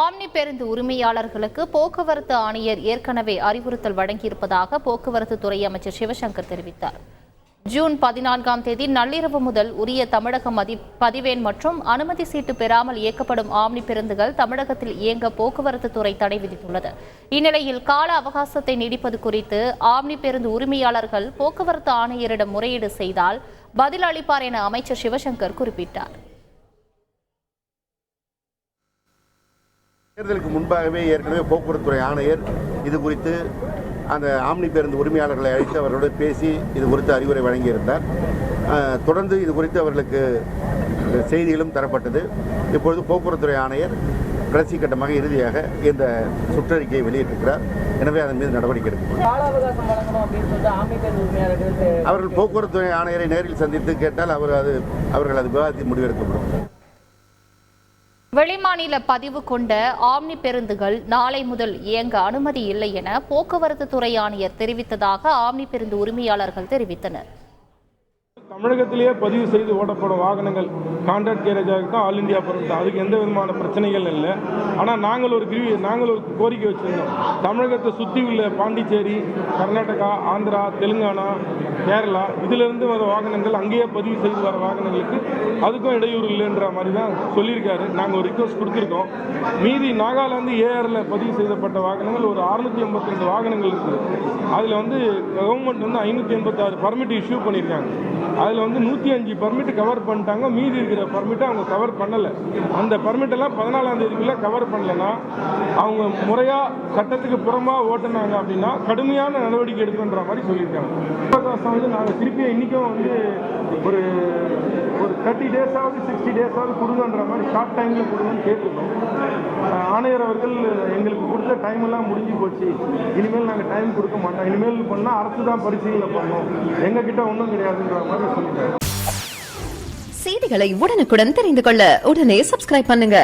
Omni பேருந்து உரிமையாளர்களுக்கு போக்குவரத்து ஆணையர் ஏற்கனவே அறிவுறுத்தல் வழங்கியிருப்பதாக போக்குவரத்து துறை அமைச்சர் சிவசங்கர் தெரிவித்தார். ஜூன் 14ஆம் தேதி நள்ளிரவு முதல் உரிய தமிழக பதிவேன் மற்றும் அனுமதி சீட்டு பெறாமல் இயக்கப்படும் ஆம்னி பேருந்துகள் தமிழகத்தில் இயங்க போக்குவரத்து துறை தடை விதித்துள்ளது. இந்நிலையில் கால அவகாசத்தை நீடிப்பது குறித்து ஆம்னி பேருந்து உரிமையாளர்கள் போக்குவரத்து ஆணையரிடம் முறையீடு செய்தால் பதில் அளிப்பார் என அமைச்சர் சிவசங்கர் குறிப்பிட்டார். தேர்தலுக்கு முன்பாகவே ஏற்கனவே போக்குவரத்துறை ஆணையர் இது குறித்து அந்த ஆம்னி பேருந்து உரிமையாளர்களை அழைத்து அவர்களோடு பேசி இது குறித்து அறிவுரை வழங்கியிருந்தார். தொடர்ந்து இது குறித்து அவர்களுக்கு செய்திகளும் தரப்பட்டது. இப்பொழுது போக்குவரத்துறை ஆணையர் கடைசி கட்டமாக இறுதியாக இந்த சுற்றறிக்கையை வெளியிட்டிருக்கிறார். எனவே அதன் மீது நடவடிக்கை எடுக்கப்படும். அவர்கள் போக்குவரத்துறை ஆணையரை நேரில் சந்தித்து கேட்டால் அவர்கள் அது விவாதித்து முடிவெடுக்கப்படும். வெளிமாநில பதிவு கொண்ட ஆம்னி பேருந்துகள் நாளை முதல் இயங்க அனுமதி இல்லை என போக்குவரத்து துறை ஆணையர் தெரிவித்ததாக ஆம்னி பேருந்து உரிமையாளர்கள் தெரிவித்தனர். தமிழகத்திலேயே பதிவு செய்து ஓடப்படும் வாகனங்கள் கான்ட்ராக்ட் கேரேஜாக இருக்கட்டும், ஆல் இந்தியா பர்மிட், அதுக்கு எந்த விதமான பிரச்சனைகள் இல்லை. ஆனால் நாங்கள் ஒரு கோரிக்கை வச்சுருந்தோம். தமிழகத்தை சுற்றி உள்ள பாண்டிச்சேரி, கர்நாடகா, ஆந்திரா, தெலுங்கானா, கேரளா இதிலிருந்து வர வாகனங்கள் அங்கேயே பதிவு செய்து வர வாகனங்களுக்கு அதுக்கும் இடையூறு இல்லைன்ற மாதிரி தான் சொல்லியிருக்காரு. நாங்கள் ஒரு ரிக்வஸ்ட் கொடுத்துருக்கோம். மீதி நாகாலாந்து ஏஆரில் பதிவு செய்யப்பட்ட வாகனங்கள் ஒரு 682 வாகனங்கள் இருக்குது. அதில் கவர்மெண்ட் 586 பர்மிட் இஷ்யூ பண்ணியிருக்காங்க. அதில் 105 பர்மிட் கவர் பண்ணிட்டாங்க. மீதி இருக்கிற பர்மிட்டை அவங்க கவர் பண்ணலை. அந்த பர்மிட்டெல்லாம் 14ஆம் தேதிக்குள்ளே கவர் பண்ணலைன்னா அவங்க முறையாக சட்டத்துக்கு புறமாக ஓட்டுனாங்க அப்படின்னா கடுமையான நடவடிக்கை எடுக்குன்ற மாதிரி சொல்லியிருக்காங்க. நாங்கள் திருப்பியும் இன்றைக்கும் ஒரு 30 டேஸாவது 60 டேஸாவது கொடுங்கன்ற மாதிரி ஷார்ட் டைமில் கொடுங்கன்னு கேட்டிருக்கோம். ஆணையர் அவர்கள் எங்களுக்கு கொடுத்த டைம் எல்லாம் முடிஞ்சு போச்சு, இனிமேல் நாங்கள் டைம் கொடுக்க மாட்டோம், இனிமேல் பண்ணால் அரசு தான் பரிசீலனை பண்ணோம், எங்ககிட்ட ஒன்றும் கிடையாதுன்ற மாதிரி சொல்லிட்டாங்க. செய்திகளை உடனுக்குடன் தெரிந்து கொள்ள உடனே சப்ஸ்கிரைப் பண்ணுங்க.